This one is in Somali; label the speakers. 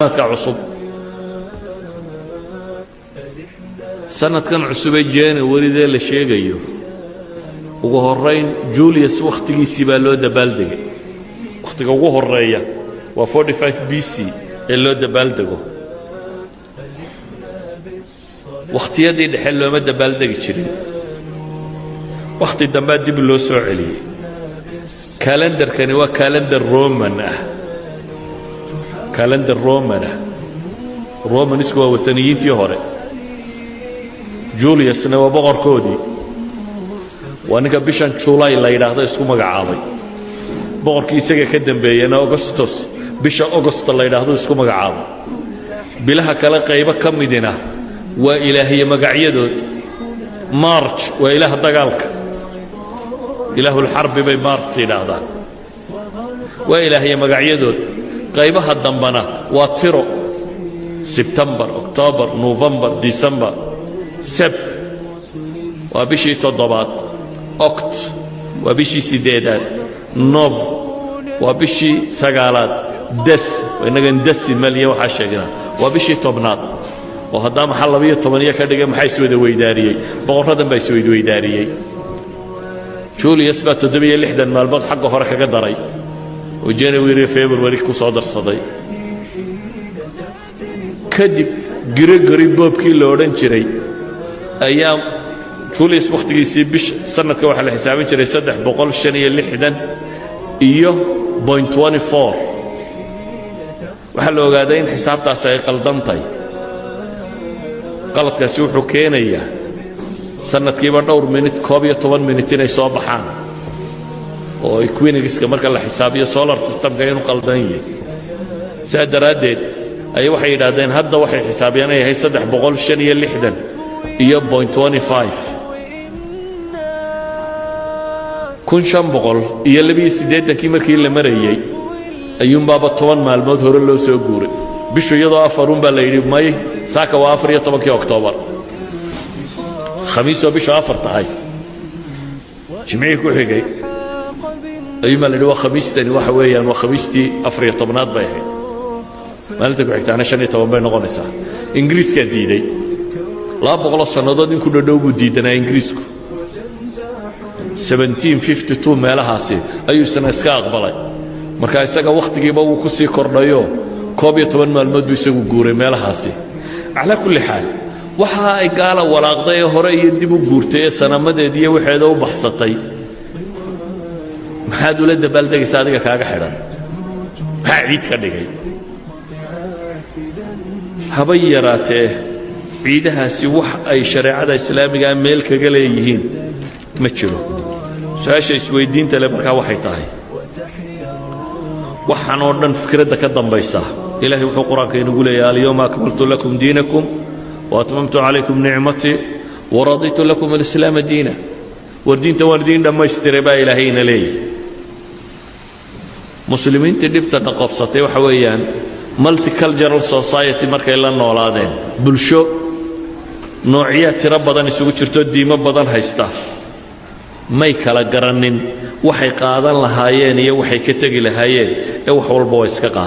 Speaker 1: عصب سنة كان عصبي جاني وريد الشيء جيو وهرين جوليوس وقت جيسي بالو دبالدق وقت جوه الريا و 45 BC اللو دبالدقو وقت يدي دحلو ما دبالدق شرين وقت الدماد دي بلو سعلي كالندر كان هو كالندر رومان كالندر رومان اسكوا وثنيين تيهوري جوليوس نوا بقر كودي وانك بيشان شولاي لا يراهdo isku magacaabay boqorkii isaga ka dambeeyana Augustus bisha August la yiraahdo isku magacaabay bilaha kala qayb ka midina waa ilaahiye magacyadood March waa ilaaha dagaalka ilaahul harb bay March yiraahdaan waa ilaahiye magacyadood qaybaha dambana waa tiro September October November December Sep waa bishii toddobaad Oct waa bishii sideedaad Nov waa bishii sagaalaad Des inagan Des maliya waxa sheegnaa waa bishii tobnaad oo hadda maxaa 12 ka dhigay maxay soo wada weydaariyay boqoradan bay soo wada weydaariyay Julius baa 76 maalmood xagga hore kaga daray oo January February ku soo darsaday kadib Gregory Boobkii la oran jiray أيام جوليوس وقت جيسي بش سنة كواحد الحساب يجري سدح بقول شنية لحدا إيوه 0.24 وحلو قاعدين حساب تاسع قلدمتي قلت كسيوح كينية سنة كيبر دور منت كوبية 8 منتين يصابحان ويكوين جيس كمرك الحسابية سولار سيستم جايين قلدانية سعد رادد أي واحد قاعدين هذا واحد حسابي أنا هي سدح بقول شنية لحدا iyo 0.25 kun shan boqol iyo 28 markii la marayay ayuun baaba 10 maalmood hore loo soo guuray bishu iyadoo afarun baa la yiri may saaka waa 14 October khamiis oo bishu afar tahay jimciye ku xigay ayuma la waa khamiistani waxa weeyaan waa khamiistii 14aad bay ahayd maalinta ku xigtaana 15 bay noqonaysaa ingiriiska diiday لا بقول سنوات إنكم ندوبوا ديدنا إنجليزكم 1752 مالهاسي أي سنة سكاق بلاي مركز سكا وقت جيبه وكسي كورنيو كوبي 8 مالمود بيسوي جوري مالهاسي على كل حال وحا إقالة ولا قضية هراء يدبوا جورتي سنة مدى وحيدة وبحثتي ما حد ولد بلدك صادق كاغا حرام عيد كدغاي هبيراته ciidahaasi wax ay shariicada islaamiga meel kaga leeyihiin ma jiro su'aasha isweydiinta le markaa waxay tahay waxaan oo dhan fikradda ka dambaysa ilaahay wuxuu quraanka inagu leeyahay al-yawma akmaltu lakum diinakum wa atmamtu alaykum ni'mati wa raditu lakum al-islaam diina wardiinta wardiin dhamaystiray baa ilaahayna leeyahay muslimiinta dhibta qabsatay waxa weeyaan multicultural society markay la noolaadeen bulsho نوعيات ربضان يسوق شرطو ديما بدن هيستا ما يكلا قرنين وحي قادن لهايين يا وحي كتغي لهايين يا وحول بويس كقاد